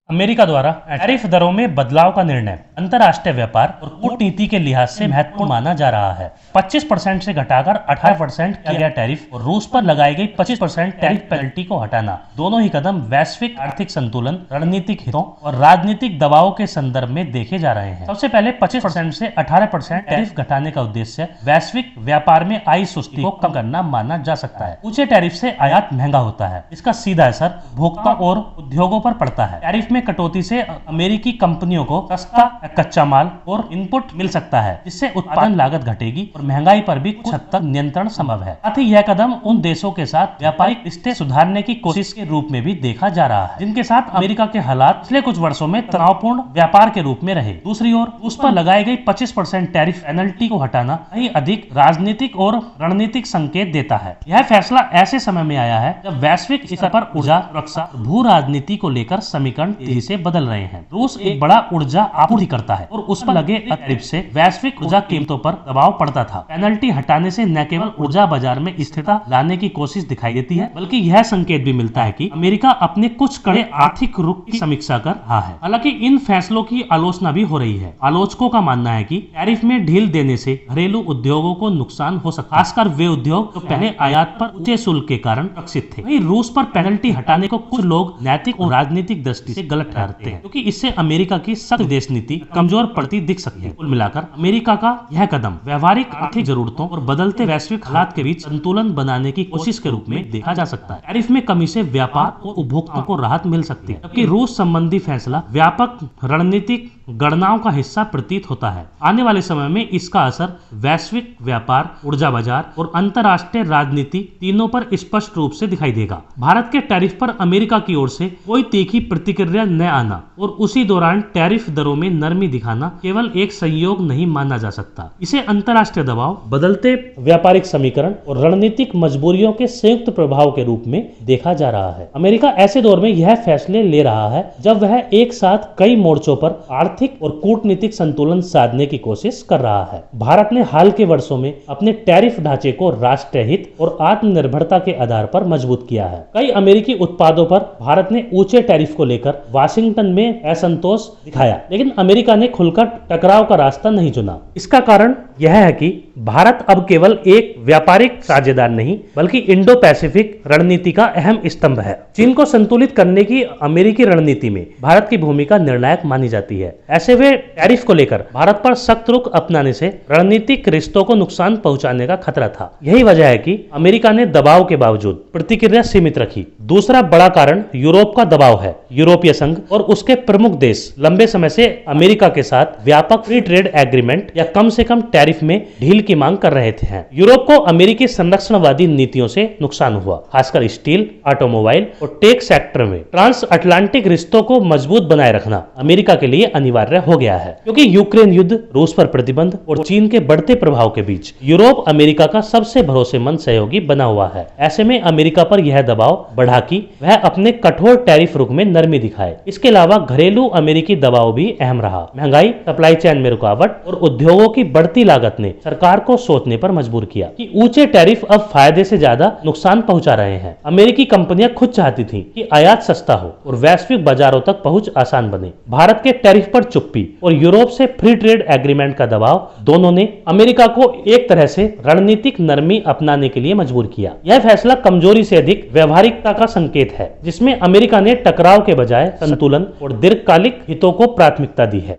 America द्वारा tariff दरों में बदलाव का निर्णय अंतर्राष्ट्रीय व्यापार और कूटनीति के लिहाज से महत्वपूर्ण माना जा रहा है। 25% से घटाकर 18% किया गया टैरिफ और रूस पर लगाई गई 25% टैरिफ पेनल्टी को हटाना, दोनों ही कदम वैश्विक आर्थिक संतुलन, रणनीतिक हितों और राजनीतिक दबाव के संदर्भ में देखे जा रहे हैं। सबसे पहले 25% से 18% टैरिफ घटाने का उद्देश्य वैश्विक व्यापार में आई सुस्ती को कम करना माना जा सकता है। ऊंचे टैरिफ से आयात महंगा होता है, इसका सीधा असर उपभोक्ताओं और उद्योगों पर पड़ता है। टैरिफ में कटौती से अमेरिकी कंपनियों को सस्ता कच्चा माल और इनपुट मिल सकता है, जिससे उत्पादन लागत घटेगी और महंगाई पर भी कुछ हद तक नियंत्रण संभव है। साथ ही यह कदम उन देशों के साथ व्यापारिक रिश्ते सुधारने की कोशिश के रूप में भी देखा जा रहा है, जिनके साथ अमेरिका के हालात पिछले कुछ वर्षों में तनावपूर्ण व्यापार के रूप में रहे। दूसरी ओर उस पर लगाई गई 25% टैरिफ पेनल्टी को हटाना कहीं अधिक राजनीतिक और रणनीतिक संकेत देता है। यह फैसला ऐसे समय में आया है जब वैश्विक स्तर पर ऊर्जा सुरक्षा, भू राजनीति को लेकर समीकरण तेजी से बदल रहे हैं। रूस एक बड़ा ऊर्जा आपूर्ति करता है और उस पर लगे टैरिफ से वैश्विक ऊर्जा कीमतों पर दबाव पड़ता था। पेनल्टी हटाने से न केवल ऊर्जा बाजार में स्थिरता लाने की कोशिश दिखाई देती है, बल्कि यह संकेत भी मिलता है कि अमेरिका अपने कुछ कड़े आर्थिक रुख की समीक्षा कर रहा है। हालांकि इन फैसलों की आलोचना भी हो रही है। आलोचकों का मानना है कि टैरिफ में ढील देने से घरेलू उद्योगों को नुकसान हो सकता है, खासकर वे उद्योग जो पहले आयात पर ऊंचे शुल्क के कारण सुरक्षित थे। वहीं रूस पर पेनल्टी हटाने को कुछ लोग नैतिक और राजनीतिक दृष्टि से गलत ठहराते हैं, क्योंकि इससे अमेरिका की सख्त विदेश नीति कमजोर पड़ती दिख सकती है। कुल मिलाकर अमेरिका का यह कदम व्यवहारिक आर्थिक जरूरतों और बदलते वैश्विक हालात के बीच संतुलन बनाने की कोशिश के रूप में देखा जा सकता है। टैरिफ में कमी से व्यापार और उपभोक्ताओं को राहत मिल सकती है, जबकि रूस संबंधी फैसला व्यापक रणनीतिक गणनाओं का हिस्सा प्रतीत होता है। आने वाले समय में इसका असर वैश्विक व्यापार, ऊर्जा बाजार और अंतर्राष्ट्रीय राजनीति तीनों पर स्पष्ट रूप से दिखाई देगा। भारत के टैरिफ पर अमेरिका की ओर से कोई तीखी प्रतिक्रिया न आना और उसी दौरान टैरिफ दरों में नरमी दिखाना केवल एक संयोग नहीं माना जा सकता। इसे अंतर्राष्ट्रीय दबाव, बदलते व्यापारिक समीकरण और रणनीतिक मजबूरियों के संयुक्त प्रभाव के रूप में देखा जा रहा है। अमेरिका ऐसे दौर में यह फैसले ले रहा है जब वह एक साथ कई मोर्चों पर आर्थिक और कूटनीतिक संतुलन साधने की कोशिश कर रहा है। भारत ने हाल के वर्षों में अपने टैरिफ ढांचे को राष्ट्रीय हित और आत्मनिर्भरता के आधार पर मजबूत किया है। कई अमेरिकी उत्पादों पर भारत ने ऊंचे टैरिफ को लेकर वाशिंगटन में असंतोष दिखाया, लेकिन अमेरिका ने खुलकर टकराव का रास्ता नहीं चुना। इसका कारण यह है कि भारत अब केवल एक व्यापारिक साझेदार नहीं, बल्कि इंडो पैसिफिक रणनीति का अहम स्तंभ है। चीन को संतुलित करने की अमेरिकी रणनीति में भारत की भूमिका निर्णायक मानी जाती है। ऐसे में टैरिफ को लेकर भारत पर सख्त रुख अपनाने से रणनीतिक रिश्तों को नुकसान पहुंचाने का खतरा था। यही वजह है कि अमेरिका ने दबाव के बावजूद प्रतिक्रिया सीमित रखी। दूसरा बड़ा कारण यूरोप का दबाव है। यूरोपीय संघ और उसके प्रमुख देश लंबे समय से अमेरिका के साथ व्यापक फ्री ट्रेड एग्रीमेंट या कम से कम टैरिफ में ढील की मांग कर रहे थे। यूरोप को अमेरिकी संरक्षणवादी नीतियों से नुकसान हुआ, खासकर स्टील, ऑटोमोबाइल और टेक सेक्टर में। ट्रांस अटलांटिक रिश्तों को मजबूत बनाए रखना अमेरिका के लिए अनिवार्य हो गया है, क्योंकि यूक्रेन युद्ध, रूस पर प्रतिबंध और चीन के बढ़ते प्रभाव के बीच यूरोप अमेरिका का सबसे भरोसेमंद सहयोगी बना हुआ है। ऐसे में अमेरिका पर यह दबाव बढ़ा कि वह अपने कठोर टैरिफ रुख में नरमी दिखाए। इसके अलावा घरेलू अमेरिकी दबाव भी अहम रहा। महंगाई, सप्लाई चेन में रुकावट और उद्योगों की बढ़ती लागत ने सरकार को सोचने पर मजबूर किया कि ऊंचे टैरिफ अब फायदे से ज्यादा नुकसान पहुंचा रहे हैं। अमेरिकी कंपनियां खुद चाहती थीं कि आयात सस्ता हो और वैश्विक बाजारों तक पहुंच आसान बने। भारत के टैरिफ पर चुप्पी और यूरोप से फ्री ट्रेड एग्रीमेंट का दबाव, दोनों ने अमेरिका को एक तरह से रणनीतिक नरमी अपनाने के लिए मजबूर किया। यह फैसला कमजोरी से अधिक व्यवहारिकता का संकेत है, जिसमें अमेरिका ने टकराव के बजाय संतुलन और दीर्घकालिक हितों को प्राथमिकता दी है।